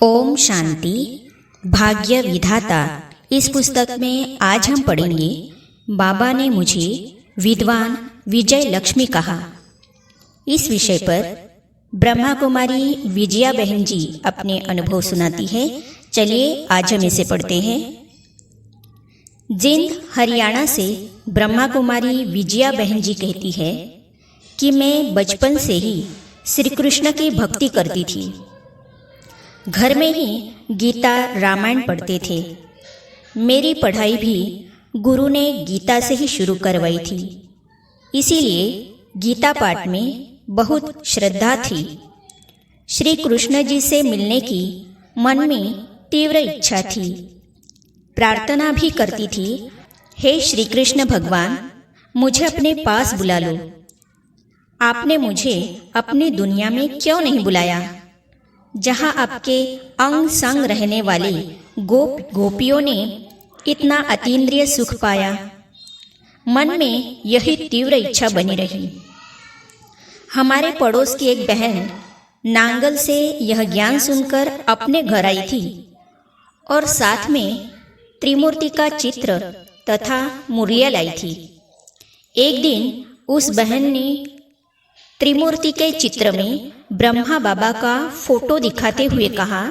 ओम शांति। भाग्य विधाता इस पुस्तक में आज हम पढ़ेंगे बाबा ने मुझे विद्वान विजय लक्ष्मी कहा। इस विषय पर ब्रह्मा कुमारी विजया बहन जी अपने अनुभव सुनाती है। चलिए आज हम इसे पढ़ते हैं। जिंद हरियाणा से ब्रह्मा कुमारी विजया बहन जी कहती है कि मैं बचपन से ही श्री कृष्ण की भक्ति करती थी। घर में ही गीता रामायण पढ़ते थे। मेरी पढ़ाई भी गुरु ने गीता से ही शुरू करवाई थी, इसीलिए गीता पाठ में बहुत श्रद्धा थी। श्री कृष्ण जी से मिलने की मन में तीव्र इच्छा थी। प्रार्थना भी करती थी, हे श्री कृष्ण भगवान, मुझे अपने पास बुला लो। आपने मुझे अपनी दुनिया में क्यों नहीं बुलाया, जहाँ आपके अंग संग रहने वाले गोपियों ने इतना अतीन्द्रिय सुख पाया। मन में यही तीव्र इच्छा बनी रही। हमारे पड़ोस की एक बहन नांगल से यह ज्ञान सुनकर अपने घर आई थी और साथ में त्रिमूर्ति का चित्र तथा मुरलियाँ लाई थी। एक दिन उस बहन ने त्रिमूर्ति के चित्र में ब्रह्मा बाबा का फोटो दिखाते हुए कहा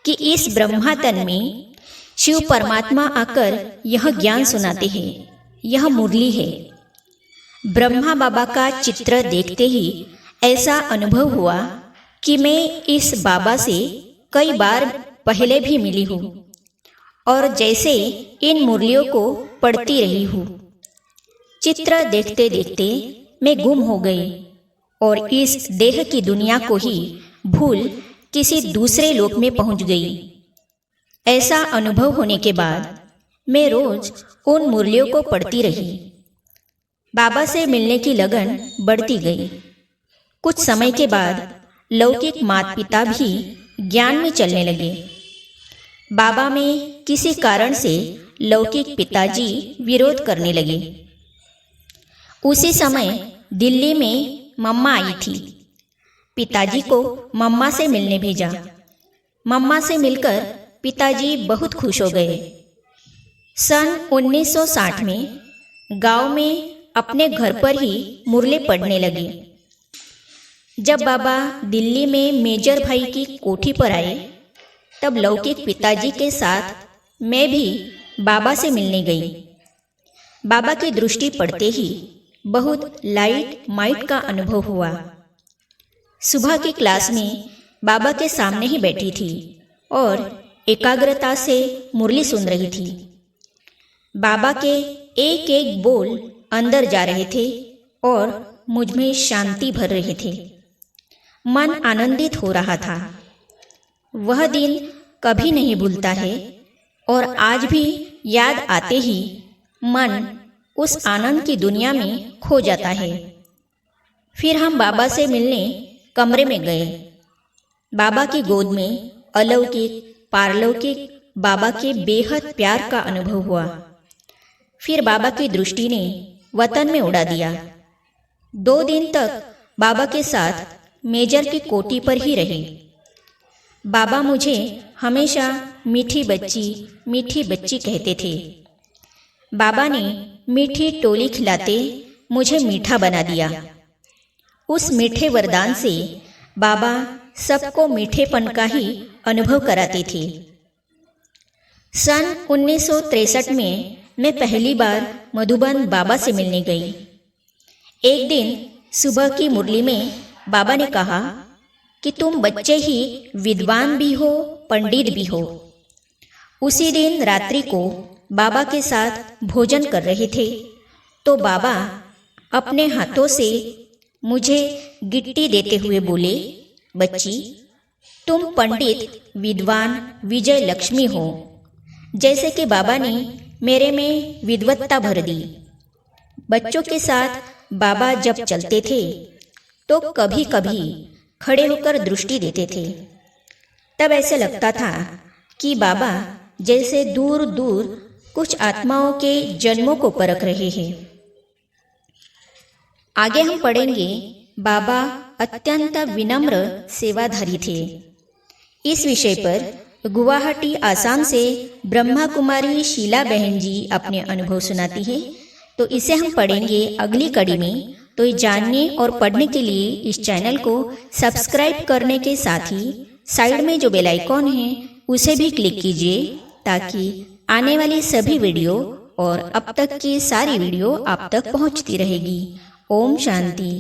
कि इस ब्रह्मा तन में शिव परमात्मा आकर यह ज्ञान सुनाते हैं, यह मुरली है। ब्रह्मा बाबा का चित्र देखते ही ऐसा अनुभव हुआ कि मैं इस बाबा से कई बार पहले भी मिली हूँ और जैसे इन मुरलियों को पढ़ती रही हूँ। चित्र देखते देखते मैं गुम हो गई और इस देह की दुनिया को ही भूल किसी दूसरे लोक में पहुंच गई। ऐसा अनुभव होने के बाद मैं रोज उन मुरलियों को पढ़ती रही। बाबा से मिलने की लगन बढ़ती गई। कुछ समय के बाद लौकिक माता पिता भी ज्ञान में चलने लगे। बाबा में किसी कारण से लौकिक पिताजी विरोध करने लगे। उसी समय दिल्ली में मम्मा आई थी। पिताजी को मम्मा से मिलने भेजा। मम्मा से मिलकर पिताजी बहुत खुश हो गए। सन 1960 में गांव में अपने घर पर ही मुरली पढ़ने लगे। जब बाबा दिल्ली में मेजर भाई की कोठी पर आए, तब लौकिक पिताजी के साथ मैं भी बाबा से मिलने गई। बाबा की दृष्टि पड़ते ही बहुत लाइट माइट का अनुभव हुआ। सुबह की क्लास में बाबा के सामने ही बैठी थी और एकाग्रता से मुरली सुन रही थी। बाबा के एक एक बोल अंदर जा रहे थे और मुझ में शांति भर रहे थे। मन आनंदित हो रहा था। वह दिन कभी नहीं भूलता है और आज भी याद आते ही मन उस आनंद की दुनिया में खो जाता है। फिर हम बाबा से मिलने कमरे में गए। बाबा की गोद में अलौकिक पारलौकिक बाबा के बेहद प्यार का अनुभव हुआ। फिर बाबा की दृष्टि ने वतन में उड़ा दिया। 2 दिन तक बाबा के साथ मेजर की कोठी पर ही रहे। बाबा मुझे हमेशा मीठी बच्ची कहते थे। बाबा ने मीठी टोली खिलाते मुझे मीठा बना दिया। उस मीठे वरदान से बाबा सबको मीठेपन का ही अनुभव कराते थे। सन 1963 में मैं पहली बार मधुबन बाबा से मिलने गई। एक दिन सुबह की मुरली में बाबा ने कहा कि तुम बच्चे ही विद्वान भी हो, पंडित भी हो। उसी दिन रात्रि को बाबा के साथ भोजन कर रहे थे तो बाबा अपने हाथों से मुझे गिट्टी देते हुए बोले, बच्ची, तुम पंडित विद्वान विजय लक्ष्मी हो। जैसे कि बाबा ने मेरे में विद्वत्ता भर दी। बच्चों के साथ बाबा जब चलते थे तो कभी कभी खड़े होकर दृष्टि देते थे। तब ऐसे लगता था कि बाबा जैसे दूर दूर कुछ आत्माओं के जन्मों को परख रहे हैं। आगे हम पढ़ेंगे बाबा अत्यंत विनम्र सेवाधारी थे। इस विषय पर गुवाहाटी आसाम से ब्रह्मा कुमारी शीला बहन जी अपने अनुभव सुनाती है। तो इसे हम पढ़ेंगे अगली कड़ी में। तो ये जानने और पढ़ने के लिए इस चैनल को सब्सक्राइब करने के साथ ही साइड में जो बेल आइकॉन है उसे भी क्लिक कीजिए, ताकि आने वाली सभी वीडियो और अब तक की सारी वीडियो आप तक पहुंचती रहेगी। ओम शांति।